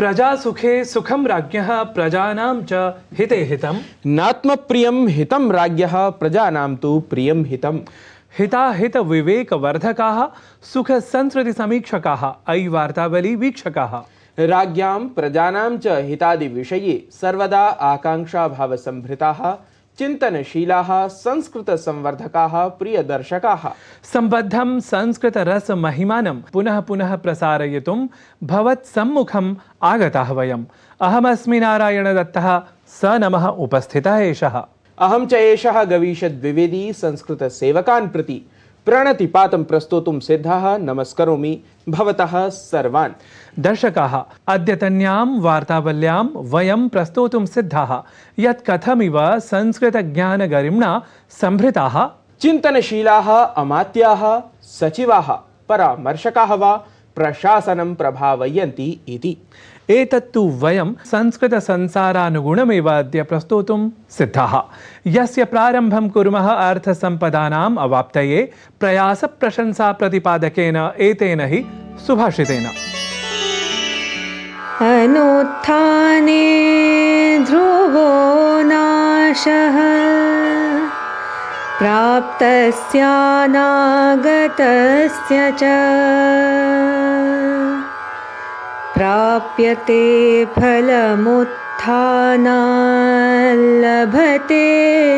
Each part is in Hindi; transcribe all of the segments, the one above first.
प्रजा सुखे सुखम राज्ञः प्रजानां च हिते हितम् नात्म प्रियम हितम राज्ञः प्रजानां तु प्रियम हितम् हिताहित विवेक वर्धकाः सुख संस्कृति समीक्षकाः अयि वार्तावली वीक्षकाः राज्ञां प्रजानां च हितादि विषये सर्वदा आकांक्षा भाव संभृताः चिंतनशीलाः संस्कृत संवर्धकाः प्रियदर्शकाः संबद्धं संस्कृत रस महिमानं पुनः पुनः प्रसारयितुं भवत्सम्मुखम् आगताः वयम् अहमस्मि नारायण दत्तः स नमः उपस्थितः एषः अहं च एषः गवीश द्विवेदी संस्कृत सेवकान् प्रति प्रणतिपातं प्रस्तोतुं सिद्धः नमस्करोमि भवतः सर्वान् दर्शकाः अद्यतन्यां वार्तावल्यां वयं प्रस्तोतुं सिद्धाः यत् कथमिव संस्कृतज्ञानगरिम्णा संभृताः चिन्तनशीलाः अमात्याः सचिवाः परामर्शकाः वा प्रशासनं प्रभावयन्ति इति एतत्तु वयं संस्कृतसंसारानुगुणमेव अद्य प्रस्तोतुं सिद्धाः यस्य प्रारम्भं कुर्मः अर्थसम्पदानाम् अवाप्तये प्रयासप्रशंसाप्रतिपादकेन एतेन हि सुभाषितेन अनुत्थाने ध्रुवो नाशः प्राप्तस्यानागतस्य च प्राप्यते फलमुत्थानात् लभते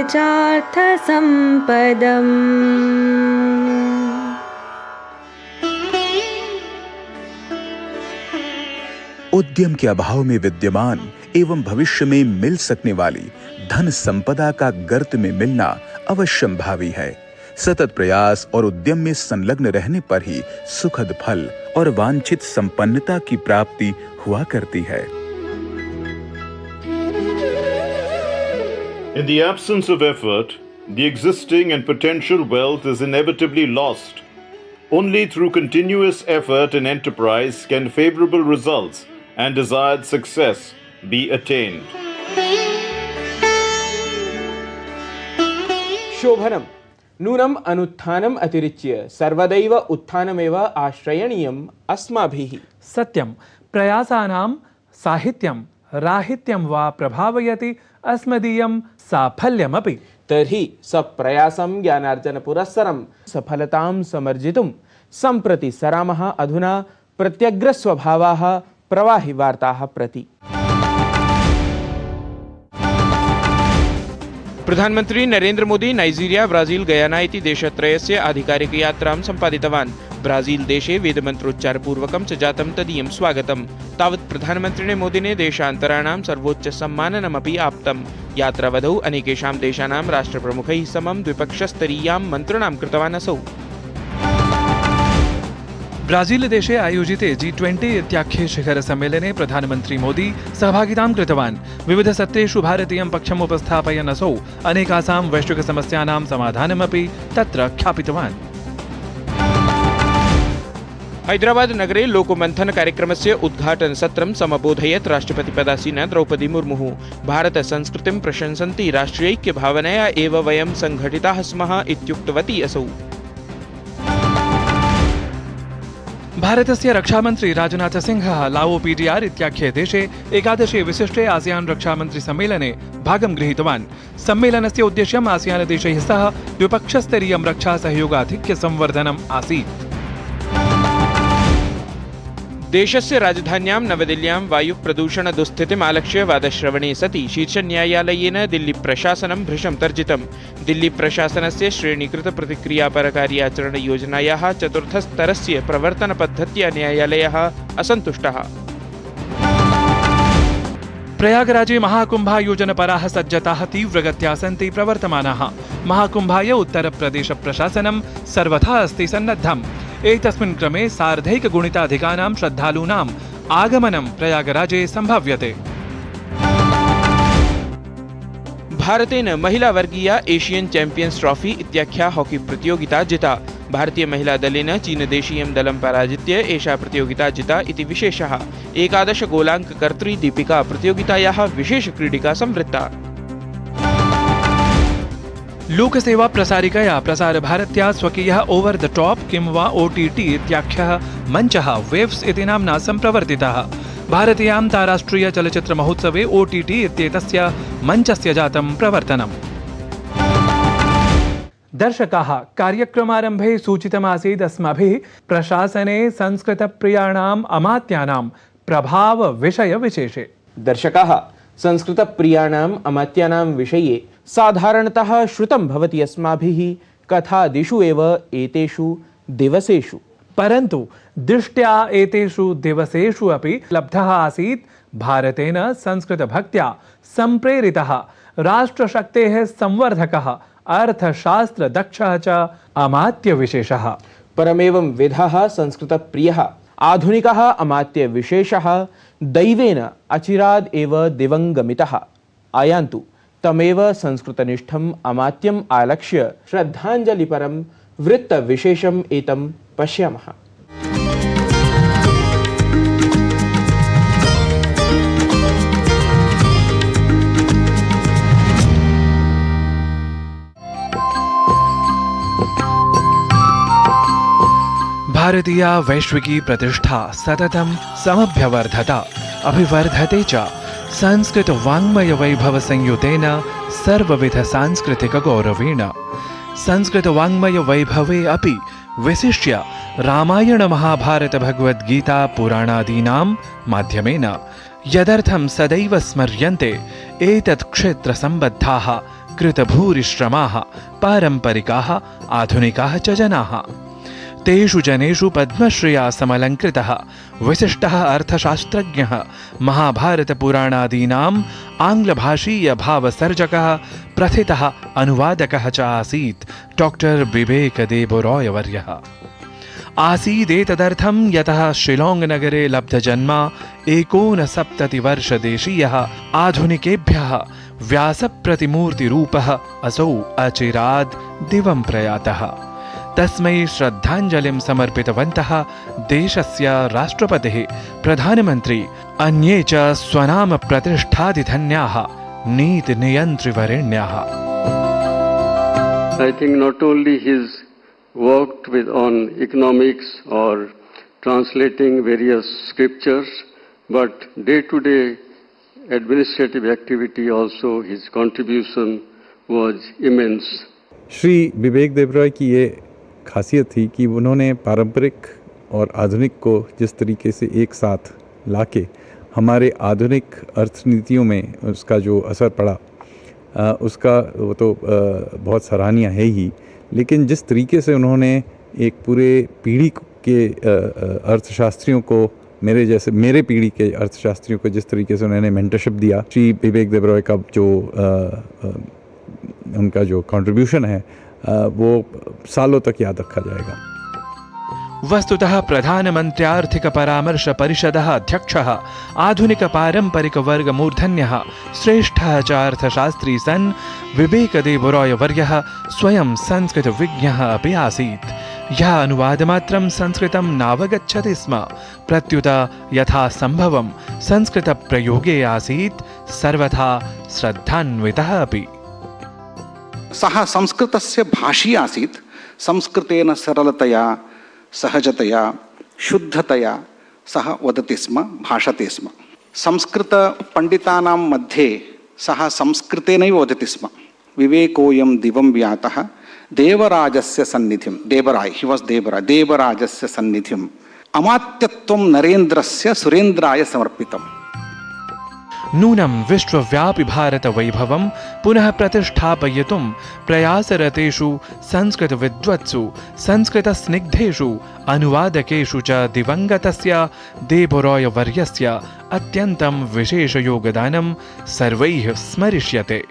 चार्थसम्पदम्। उद्यम के अभाव में विद्यमान एवं भविष्य में मिल सकने वाली धन संपदा का गर्त में मिलना अवश्यंभावी है। सतत प्रयास और उद्यम में संलग्न रहने पर ही सुखद फल और वांछित संपन्नता की प्राप्ति हुआ करती है। In the absence of effort, the existing and potential wealth is inevitably lost. Only through continuous effort and enterprise can favorable results and desired success be attained. शोभनम नूनम अनुत्थानम अतिरिच्य सर्वदैव उत्थानमेव आश्रयणीयम अस्माभिः। सत्यं प्रयासानां साहित्यं राहित्यं वा प्रभावयति अस्मदीयं साफल्यमपि। तर्हि सप्रयासं ज्ञानार्जन पुरस्सरं सफलतां समर्जितुं सम्प्रति सरामः अधुना प्रत्यग्रस्वभावाः प्रवाहि वार्ताः प्रति। प्रधानमंत्री Narendra Modi Nigeria Brazil Guyana इति देशत्रयस्य आधिकारिकयात्रां सम्पादितवान्। ब्राजील देशे वेदमन्त्रोच्चारपूर्वकं च जातं तदीयं स्वागतं। तावत् प्रधानमन्त्रिणे मोदिने देशान्तराणां सर्वोच्च सम्माननमपि आप्तम्। यात्रावधौ अनेकेषां देशानां राष्ट्रप्रमुखैः समं द्विपक्षस्तरीयां मन्त्रणां कृतवान् असौ। ब्राजील देशे आयोजिते G20 इत्याख्ये शिखर सम्मेलने प्रधानमन्त्री मोदी सहभागितां कृतवान्। विविधसत्रेषु भारतीयं पक्षम् उपस्थापयन् असौ अनेकासां वैश्विकसमस्यानां समाधानमपि तत्र ख्यापितवान्। हैदराबाद नगरे लोकमन्थन कार्यक्रमस्य उद्घाटनसत्रं समबोधयत् राष्ट्रपतिपदासीना द्रौपदी मुर्मुः। भारत संस्कृतिं प्रशंसन्ति राष्ट्रियैक्यभावनया एव वयं संघटिताः स्मः इत्युक्तवती असौ। भारतस्य रक्षामन्त्री राजनाथ सिंहः लाओ PDR इत्याख्ये देशे एकादशे विशिष्टे आसियान रक्षामन्त्री सम्मेलने भागं गृहीतवान्। सम्मेलनस्य उद्देश्यम् आसियान देशैः सह द्विपक्षस्तरीयं रक्षा सहयोगाधिक्य संवर्धनम् आसीत्। देशस्य राजधान्यां नवदिल्ल्यां वायु प्रदूषण दुस्थितिम् आलक्ष्य वादश्रवणे सति शीर्षन्यायालयेन दिल्ली प्रशासनं भृशं तर्जितम्। दिल्ली प्रशासनस्य श्रेणीकृत प्रतिक्रियापरकार्याचरणयोजनायाः चतुर्थस्तरस्य प्रवर्तनपद्धत्या न्यायालयः असन्तुष्टः। प्रयागराजे महाकुम्भायोजनपराः सज्जताः तीव्रगत्या सन्ति प्रवर्तमानाः। महाकुम्भाय उत्तरप्रदेशप्रशासनं सर्वथा अस्ति सन्नद्धम्। एतस्मिन् क्रमे सार्धैकगुणिताधिकानां श्रद्धालूनाम् आगमनं प्रयागराजे सम्भाव्यते। भारतेन महिलावर्गीया एशियन चैंपियंस ट्रॉफी इत्याख्या हॉकी प्रतियोगिता जिता। भारतीय महिला दलेन चीनदेशीयं दलं पराजित्य एषा प्रतियोगिता जिता इति विशेषः। 11 गोलाङ्ककर्त्री दीपिका प्रतियोगितायाः विशेषक्रीडिका संवृत्ता। लोकसेवा प्रसारिकया प्रसारभारत्या स्वकीयः ओवर द टॉप किं वा OTT इत्याख्यः मञ्चः वेव्स इति नाम्ना सम्प्रवर्तितः। भारतीयां ताराष्ट्रिय चलच्चित्र महोत्सवे OTT इत्येतस्य मञ्चस्य जातं प्रवर्तनम्। दर्शकाः, कार्यक्रमारम्भे सूचितमासीत् अस्माभिः प्रशासने संस्कृतप्रियाणाम् अमात्यानां प्रभावविषयविशेषे। दर्शकाः, संस्कृतप्रियाणाम् अमात्यानां विषये साधारणतः श्रुतं भवति अस्माभिः कथादिषु एव एतेषु दिवसेषु, परन्तु दृष्ट्या एतेषु दिवसेषु अपि लब्धः आसीत् भारतेन संस्कृतभक्त्या सम्प्रेरितः राष्ट्रशक्तेः संवर्धकः अर्थशास्त्रदक्षः च अमात्यविशेषः। परमेवं विधः संस्कृतप्रियः आधुनिकः अमात्यविशेषः दैवेन अचिराद् एव दिवङ्गमितः आयान्तु तमेव संस्कृतनिष्ठम् अमात्यम् आलक्ष्य श्रद्धाञ्जलिपरं वृत्तविशेषम् एतं पश्यामः। भारतीया वैश्विकी प्रतिष्ठा सततं समभ्यवर्धत अभिवर्धते च संस्कृत वाङ्मय वैभव संयुतेन सर्वविध सांस्कृतिक गौरवेण। संस्कृत वाङ्मय वैभवे अपि विशिष्य रामायण महाभारत भगवद्गीता पुराणादीनां माध्यमेन यदर्थं सदैव स्मर्यन्ते एतत् क्षेत्र सम्बद्धाः कृतभूरिश्रमाः पारम्परिकाः आधुनिकाः च जनाः। तेषु जनेषु पद्मश्रिया समलङ्कृतः विशिष्टः अर्थशास्त्रज्ञः महाभारतपुराणादीनाम् आङ्ग्लभाषीय भावसर्जकः प्रथितः अनुवादकः च आसीत् डॉक्टर बिबेक देबरॉयवर्यः। आसीदेतदर्थं यतः शिलाङ्ग् नगरे लब्धजन्मा 69 वर्षदेशीयः आधुनिकेभ्यः व्यासप्रतिमूर्तिरूपः असौ अचिराद् दिवं प्रयातः। तस्मै श्रद्धाञ्जलिं समर्पितवन्तः देशस्य राष्ट्रपतिः, प्रधानमन्त्री, अन्ये च स्वनाम प्रतिष्ठादिधन्याः नीतिनियन्त्रिवरेण्याः। I think not only he's worked on economics or translating various scriptures, but day-to-day administrative activity also, his contribution was immense. Shri Vivek Debroy की ये खासियत थी कि उन्होंने पारंपरिक और आधुनिक को जिस तरीके से एक साथ लाके हमारे आधुनिक अर्थनीतियों में उसका जो असर पड़ा उसका वो तो बहुत सराहनीय है ही, लेकिन जिस तरीके से उन्होंने एक पूरे पीढ़ी के अर्थशास्त्रियों को मेरे पीढ़ी के अर्थशास्त्रियों को जिस तरीके से उन्होंने मेंटरशिप दिया, श्री विवेक देबरॉय का जो उनका जो कंट्रीब्यूशन है वो सालों तक याद रखा जाएगा। वस्तुतः प्रधानमन्त्र्यार्थिक परामर्श परिषदः अध्यक्षः आधुनिक पारंपरिक वर्ग मूर्धन्यः श्रेष्ठः च अर्थशास्त्री सन् विवेक देबरॉय वर्यः स्वयं संस्कृत विज्ञः अपि आसीत्, यः अनुवादमात्रं संस्कृतं नावगच्छति स्म, प्रत्युत यथा संभवं संस्कृत प्रयोगे आसीत्, सर्वथा श्रद्धान्वितः अपि। सः संस्कृतस्य भाषी आसीत्। संस्कृतेन सरलतया सहजतया शुद्धतया सः वदति स्म, भाषते स्म। संस्कृतपण्डितानां मध्ये सः संस्कृतेनैव वदति स्म। विवेकोऽयं दिवं व्यातः देवराजस्य सन्निधिं, देवराय, ही वास् देवराय, देवराजस्य सन्निधिं अमात्यत्वं नरेन्द्रस्य सुरेन्द्राय समर्पितम्। नूनं विश्वव्यापि भारत वैभवं पुनः प्रतिष्ठापयितुं प्रयासरतेषु संस्कृतविद्वत्सु संस्कृतस्निग्धेषु अनुवादकेषु च दिवङ्गतस्य देबरॉय वर्यस्य अत्यन्तं विशेषयोगदानं सर्वैः स्मरिष्यते।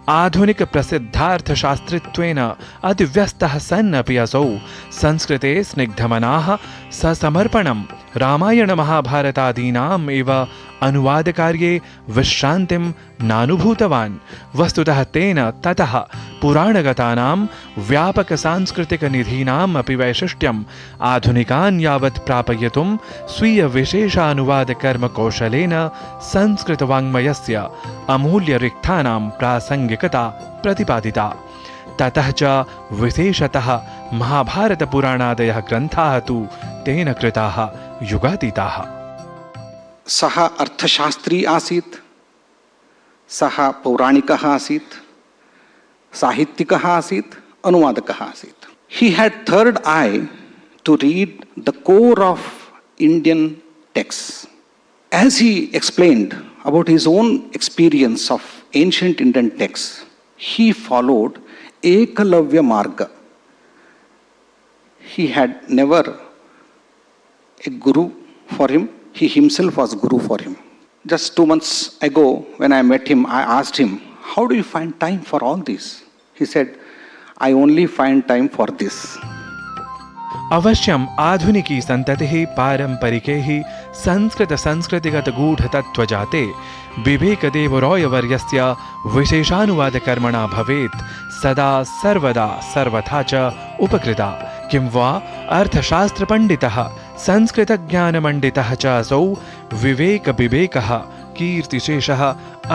आधुनिक प्रसिद्धार्थशास्त्रित्वेन अतिव्यस्तः सन् अपि असौ संस्कृते स्निग्धमनाः ससमर्पणं रामायण महाभारतादीनाम् एव अनुवादकार्ये विश्रान्तिं नानुभूतवान्। वस्तुतः तेन ततः पुराणगतानां व्यापक सांस्कृतिक निधीनाम् अपि वैशिष्ट्यम् आधुनिकान् यावत् प्रापयितुं स्वीय विशेषानुवाद कर्मकौशलेन संस्कृतवाङ्मयस्य अमूल्यरिक्थानां प्रासङ्गिकता प्रतिपादिता। ततः च विशेषतः महाभारतपुराणादयः ग्रन्थाः तु तेन कृताः युगातीताः। सः अर्थशास्त्री आसीत्, सः पौराणिकः आसीत्, साहित्यिकः आसीत्, अनुवादकः आसीत्. He had third eye to read the core of Indian texts. As he explained about his own experience of ancient Indian texts, he followed Ekalavya Marga. He had never a guru for him. He himself was guru for him. Just 2 months ago, when I met him, I asked him, how do you find time for all this? He said, I only find time for this. अवश्यम आधुनिकी संततिः पारंपरिकैः संस्कृत संस्कृतिगत गूढ़ तत्त्वजाते विवेकदेव रॉय वर्यस्य विशेषानुवादकर्मणा भवेत् सदा सर्वदा सर्वथा च उपकृता. किं वा अर्थशास्त्रपण्डितः संस्कृतज्ञानमण्डितः च असौ विवेकविवेकः कीर्तिशेषः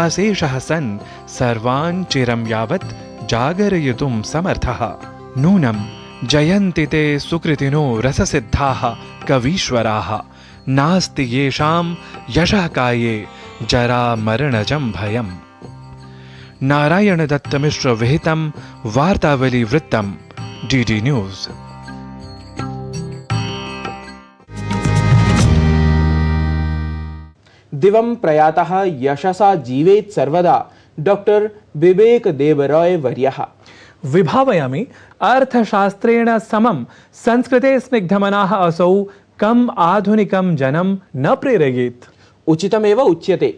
अशेषः सन् सर्वान् चिरं यावत् जागरयितुं समर्थः. नूनं जयन्ति ते सुकृतिनो रससिद्धाः कवीश्वराः नास्ति येषां यशः काये जरा मरणजं भयम्. नारायण दत्त मिश्र विहितं वार्तावली वृत्तं डीडी न्यूज़. दिवं प्रयातः यशसा जीवेत् सर्वदा डॉक्टर विवेक देव रॉय वर्यः. विभावयामि अर्थशास्त्रेण समं संस्कृते स्निग्धमनाः असौ कम आधुनिकं जनं न प्रेरयेत्. उचितमेव उच्यते,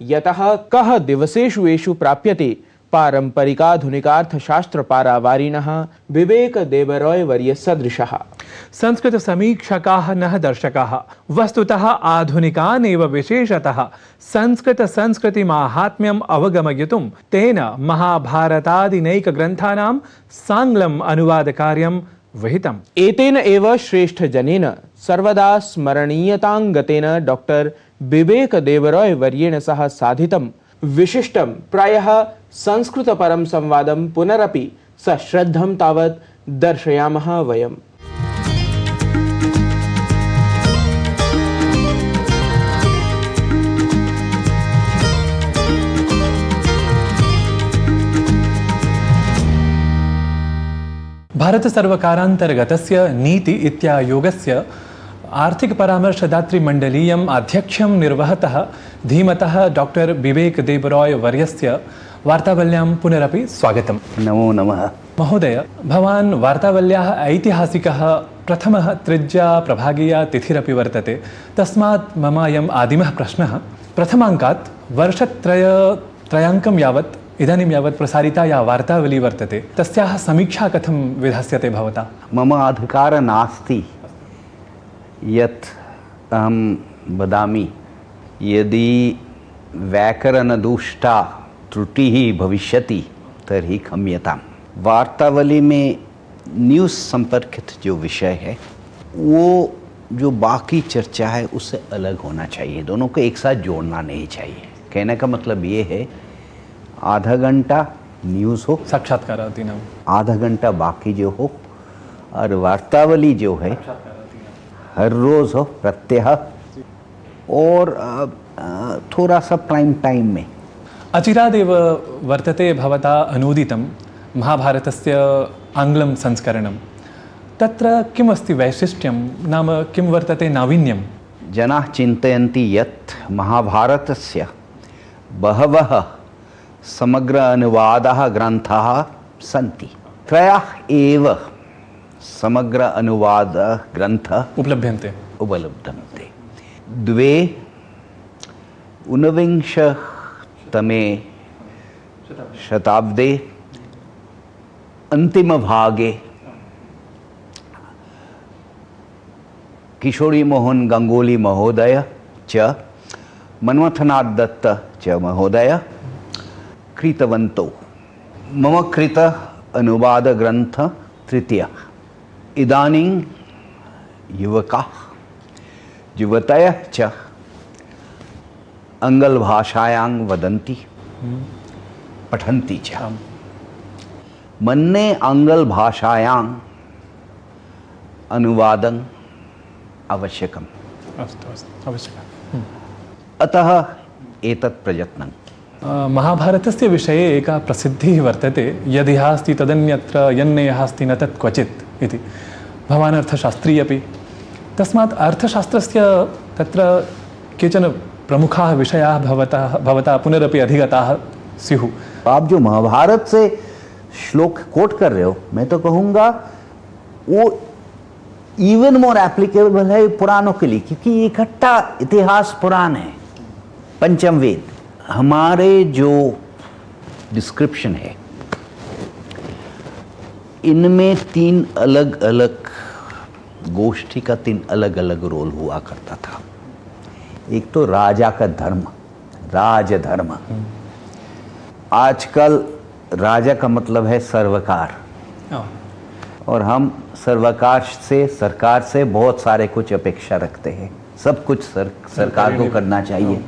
यतः कः दिवसेषु एषु प्राप्यते पारंपरिकाधुनिकार्थशास्त्र पारावारिणः विवेक देव रॉय वर्य सदृशः. संस्कृत समीक्षकाः न दर्शकाः, वस्तुतः आधुनिकान् एव विशेषतः संस्कृत संस्कृति माहात्म्यम् अवगमयितुं तेन महाभारतादिनैक ग्रन्थानां साङ्ग्लम् अनुवादकार्यं विहितम्. एतेन एव श्रेष्ठ जनेन सर्वदा स्मरणीयतां गतेन डॉक्टर विवेक देव रॉय वर्येण सह साधितं विशिष्टं प्रायः संस्कृतपरं संवादं पुनरपि सश्रद्धं तावत् दर्शयामः वयम्. भारत सर्वकारान्तर्गतस्य नीति इत्यायोगस्य आर्थिक परामर्शदात्री मंडलीयम् अध्यक्षं निर्वहतः धीमतः डॉक्टर विवेक देव रॉय वर्यस्य वार्तावल्यां पुनरपि स्वागतम्. नमो नमः. महोदय, भवान् वार्तावल्याः ऐतिहासिकः प्रथमः त्रिज्या प्रभागीया तिथिरपि वर्तते. तस्मात् मम अयम् आदिमः प्रश्नः. प्रथमाङ्कात् वर्षत्रयाङ्कं यावत् इदानीं यावत् प्रसारिता या वार्तावली वर्तते तस्याः समीक्षा कथं विधास्यते भवता? मम अधिकारः नास्ति यत् अहं वदामि. यदि व्याकरणदोषा त्रुटिः भविष्यति तर्हि क्षम्यताम्. वार्तावली में न्यूज़ संपर्कित जो विषय है वो जो बाकी चर्चा है उससे अलग होना चाहिए. दोनों को एक साथ जोड़ना नहीं चाहिए. कहने का मतलब ये है आधा घंटा न्यूज़ हो, साक्षात्कारादीनां आधा घंटा बाकी जो हो, और वार्तावली जो है हर रोज़ हो प्रत्यह, और थोड़ा सा प्राइम टाइम में. अचिरादेव वर्तते भवता अनूदितं महाभारतस्य आङ्ग्लं संस्करणं. तत्र किमस्ति वैशिष्ट्यं, नाम किं वर्तते नावीन्यं? जनाः चिन्तयन्ति यत् महाभारतस्य बहवः समग्र अनुवादाः ग्रन्थाः सन्ति. त्रयः एव समग्र अनुवाद ग्रन्थाः उपलभ्यन्ते. द्वे ऊनविंशतमे शताब्दे अन्तिमभागे किशोरी मोहन गंगोली महोदय च मन्मथनाथ दत्त च महोदय कृतवन्तौ. मम कृत अनुवाद ग्रंथ तृतीय. इदानीं युवकाः युवतयः च आङ्ग्ल भाषायां वदन्ति, पठन्ति च. मन्ये आङ्ग्ल भाषायाम् अनुवादम् आवश्यकम्. अस्तु अवश्यकम्. अतः एतत् प्रयत्नं। महाभारतस्य विषये एका प्रसिद्धिः वर्तते, यदिहास्ति तदन्यत्र यन्नेहास्ति न तत् क्वचित् इति। भवान् अर्थशास्त्री अपि, तस्मात् अर्थशास्त्रस्य तत्र केचन प्रमुखाः विषयाः भवता पुनरपि अधिगताः स्युः। आप जो महाभारत से श्लोक कोट कर रहे हो, मैं तो कहूँगा वो इवन मोर एप्लीकेबल है पुराणों के लिए, क्योंकि इकट्ठा इतिहास पुराण है। पंचम वेद हमारे जो डिस्क्रिप्शन है, इनमें 3 अलग अलग गोष्ठी का 3 अलग अलग रोल हुआ करता था। एक तो राजा का धर्म, राजधर्म। आजकल राजा का मतलब है सर्वकार, और हम सर्वकार से, सरकार से बहुत सारे कुछ अपेक्षा रखते हैं। सब कुछ सरकार को करना चाहिए।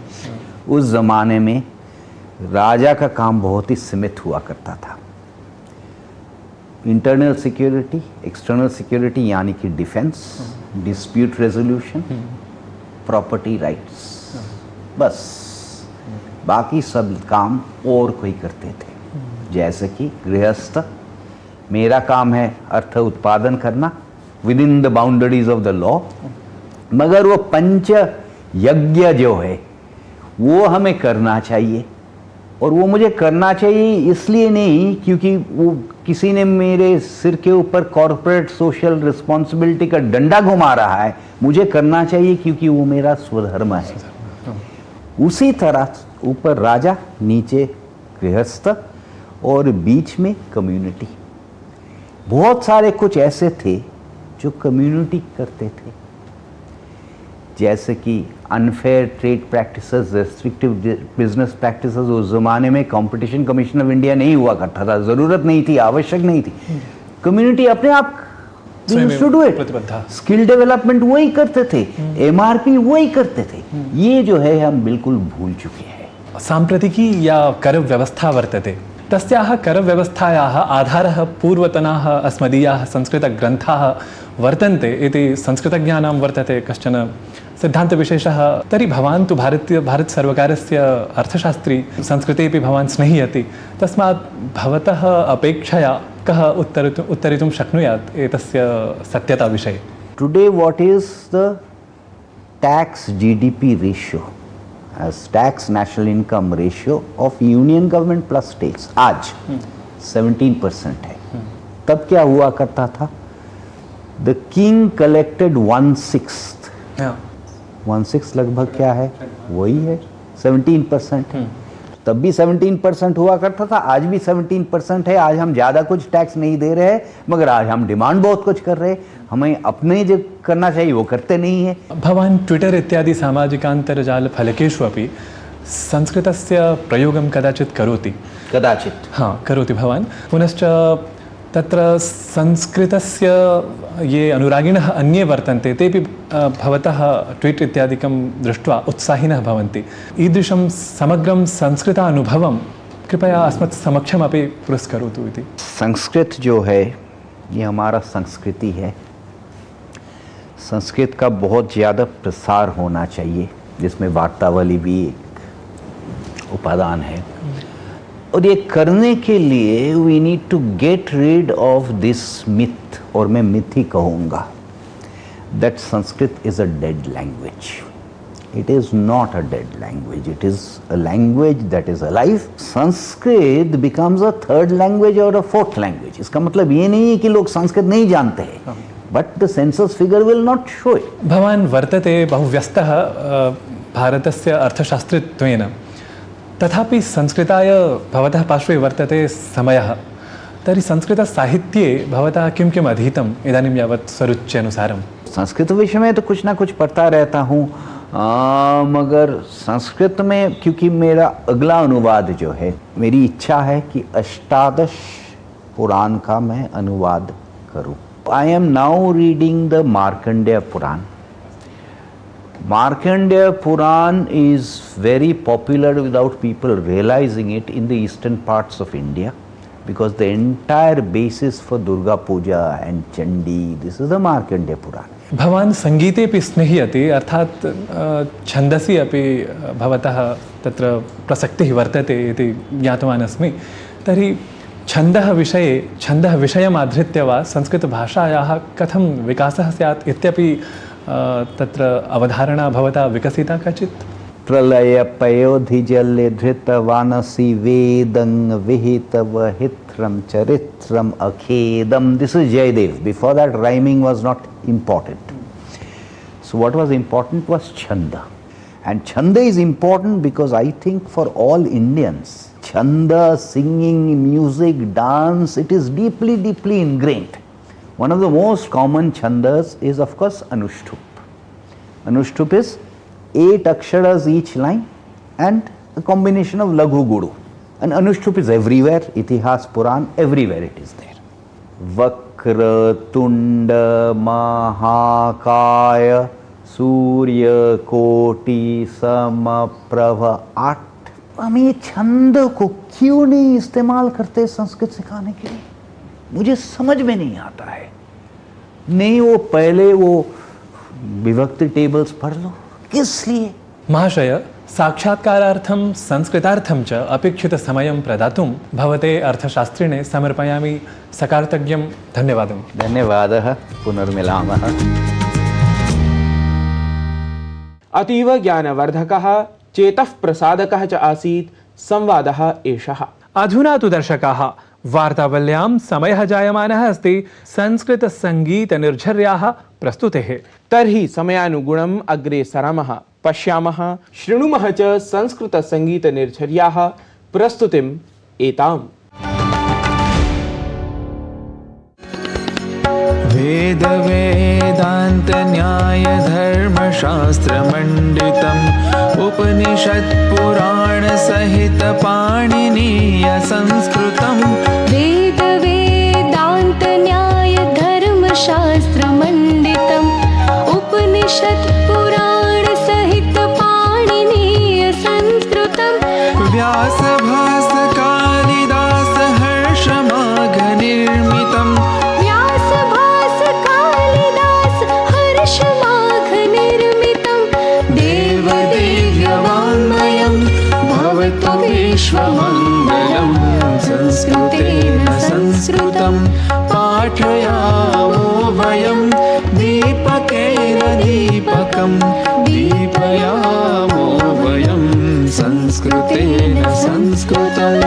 उस जमाने में राजा का काम बहुत ही सीमित हुआ करता था। इंटरनल सिक्योरिटी, एक्सटर्नल सिक्योरिटी यानी कि defence, dispute resolution, property rights, बस। बाकी सब काम और कोई करते थे। जैसे कि गृहस्थ, मेरा काम है अर्थ उत्पादन करना with in the boundaries of the law, मगर वो पंच यज्ञ जो है वो हमें करना चाहिए। और वो मुझे करना चाहिए इसलिए नहीं क्योंकि वो किसी ने मेरे सिर के ऊपर कॉर्पोरेट सोशल रिस्पॉन्सिबिलिटी का डंडा घुमा रहा है, मुझे करना चाहिए क्योंकि वो मेरा स्वधर्म है। उसी तरह ऊपर राजा, नीचे गृहस्थ और बीच में कम्युनिटी। बहुत सारे कुछ ऐसे थे जो कम्युनिटी करते थे, जैसे कि unfair trade practices, restrictive business practices. उस ज़माने में कंपटीशन कमीशन ऑफ इंडिया नहीं हुआ करता था, ज़रूरत नहीं थी, आवश्यक नहीं थी। कम्युनिटी अपने आप to do it. Skill development वही करते थे, एमआरपी वही करते थे। ये जो है हम बिल्कुल भूल चुके हैं। साम्प्रतिकी या कर व्यवस्था वर्तते, तस्याः कर व्यवस्थायाः आधारः पूर्वतनाः अस्मदीयाः संस्कृतग्रन्थाः वर्तन्ते इति संस्कृतज्ञानां वर्तते कश्चन सिद्धान्तविशेषः। तर्हि भवान् तु भारतसर्वकारस्य अर्थशास्त्री, संस्कृतेपि भवान् स्नेह्यति, तस्मात् भवतः अपेक्षया कः उत्तरितुं शक्नुयात् एतस्य सत्यता विषये? Today what is the tax GDP ratio as tax national income ratio of union government plus states? आज 17% है। तब क्या हुआ करता था? The king collected 1/6। 1/6 लगभग क्या है? वही है 17%। तब भी 17% हुआ करता था, आज भी 17% है। आज हम ज़्यादा कुछ टैक्स नहीं दे रहे हैं, मगर आज हम डिमांड बहुत कुछ कर रहे हैं। हमें अपने जो करना चाहिए वो करते नहीं है। भवान् ट्विटर इत्यादि सामाजिकान्तर्जालफलकेषु अपि संस्कृतस्य प्रयोगं कदाचित् करोति? कदाचित् हाँ, करोति भवान्। पुनश्च तत्र संस्कृतस्य ये अनुरागिणः अन्ये वर्तन्ते, तेपि भवतः ट्वीट् इत्यादिकं दृष्ट्वा उत्साहिनः भवन्ति। ईदृशं समग्रं संस्कृतानुभवं कृपया अस्मत् समक्षमपि पुरस्करोतु इति। संस्कृत जो है ये हमारा संस्कृति है। संस्कृत का बहुत ज़्यादा प्रसार होना चाहिए, जिसमें वार्तावली भी एक उपादान है। और ये करने के लिए we need to get rid of this myth, और मैं मिथ ही कहूँगा, that Sanskrit is a dead language. It is not a dead language. It is a language that is alive. Sanskrit becomes a third language or a fourth language. इसका मतलब ये नहीं है कि लोग संस्कृत नहीं जानते हैं, but the census figure will not show it. भवान् वर्तते बहुव्यस्तः भारतस्य अर्थशास्त्रित्वेन, तथापि संस्कृताय भवतः पार्श्वे वर्तते समयः। तर्हि संस्कृतसाहित्ये भवता किं किम् अधीतम् इदानीं यावत् स्वरुच्यनुसारं? संस्कृत विषय में तो कुछ ना कुछ पढ़ता रहता हूँ, मगर संस्कृत में क्योंकि मेरा अगला अनुवाद जो है, मेरी इच्छा है कि 18 पुराण का मैं अनुवाद करूं। I am now reading the Markandeya Purana. Markandeya Purana is very popular without people realizing it in the eastern parts of India, because the entire basis for Durga Puja and Chandi, this is the Markandeya Puran. भवान् सङ्गीतेऽपि स्निह्यति, अर्थात् छन्दसि अपि भवतः तत्र प्रसक्तिः वर्तते इति ज्ञातवान् अस्मि। तर्हि छन्दः विषयम् आधृत्य वा संस्कृतभाषायाः कथं विकासः स्यात् इत्यपि तत्र अवधारणा भवता विकसिता काचित्? प्रलय पयोधिजल्य धृतवानसि वेदं विहितवहित्रं Charitram अखेदम. This is Jayadev. Before that, rhyming was not important. So what was important was Chanda. And Chanda is important because I think for all Indians, Chanda, singing, music, dance, it is deeply, deeply ingrained. One of the most common Chandas is of course Anushtup. Anushtup is 8 aksharas each line and a combination of Laghu Guru. And Anushtup is everywhere, Itihas, Puran, everywhere it is there. Vakra, Tunda, Mahakaya, Surya, Koti, Samaprabha, 8. हम ये छंद को क्यों नहीं इस्तेमाल करते संस्कृत सिखाने के लिए? मुझे समझ में नहीं आता है। नहीं, वो पहले वो विभक्ति टेबल्स पढ़ लो, किस लिए? महाशय, साक्षात्कारार्थं संस्कृतार्थं च अपेक्षितसमयं प्रदातुं भवते अर्थशास्त्रिणे समर्पयामि सकार्तज्ञं धन्यवादं। धन्यवादः, पुनर्मिलामः। अतीव ज्ञानवर्धकः चेतः प्रसादकः च आसीत् संवादः एषः। अधुना तु दर्शकाः, वार्तावल्यां समयः जायमानः अस्ति संस्कृतसङ्गीतनिर्झर्याः प्रस्तुतेः। तर्हि समयानुगुणम् अग्रे सरामः, पश्यामः, शृणुमः च संस्कृतसङ्गीतनिर्झर्याः प्रस्तुतिम् एताम्। वेद वेदान्त न्याय धर्मशास्त्र मंडितम् उपनिषत् पुराण सहित पाणिनीय संस्कृतम्। वेद वेदान्त न्याय धर्मशास्त्र मंडितम् उपनिषत् पुराण सहित पाणिनीय संस्कृतम्। व्यास भास कालिदास हर्ष माघ निर्मितम्। विश्वमङ्गलं संस्कृतेन संस्कृतं पाठयामो वयं दीपकेन दीपकं दीपयामो वयं संस्कृतेन संस्कृतम्।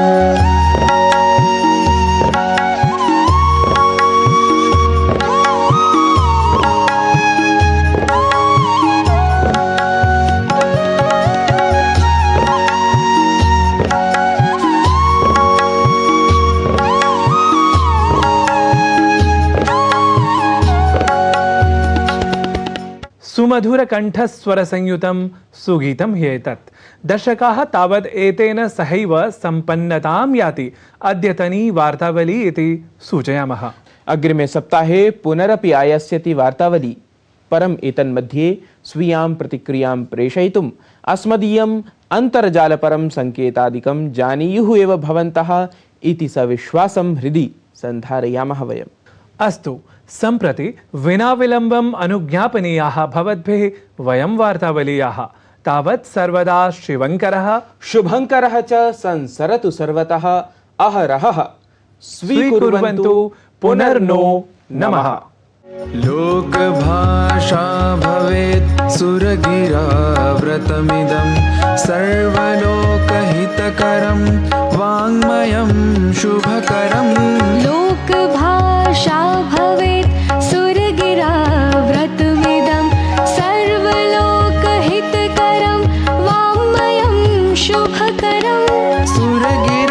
सुमधुरकण्ठस्वरसंयुतं सुगीतं ह्येतत्। दर्शकाः तावत् एतेन सहैव सम्पन्नतां याति अद्यतनी वार्तावली इति सूचयामः। अग्रिमे सप्ताहे पुनरपि आयास्यति वार्तावली। परम् एतन्मध्ये स्वीयां प्रतिक्रियां प्रेषयितुम् अस्मदीयम् अन्तर्जालपरं सङ्केतादिकं जानीयुः एव भवन्तः इति सविश्वासं हृदि सन्धारयामः वयम्। अस्तु, सम्प्रति विना विलम्बम् अनुज्ञापनीयाः भवद्भिः वयं वार्तावलीयाः। तावत् सर्वदा शिवङ्करः शुभङ्करः च संसरतु सर्वतः अहरहः। स्वीकुर्वन्तु पुनर्नो नमः। लोकभाषा भवेत् सुरगिराव्रतमिदं सर्वलोकहितकरं वाङ्मयं शुभकरम्। लोकभाषा भवेत् सुरगिराव्रतमिदं सर्वलोकहितकरं वाङ्मयं शुभकरम्। सुरगिरा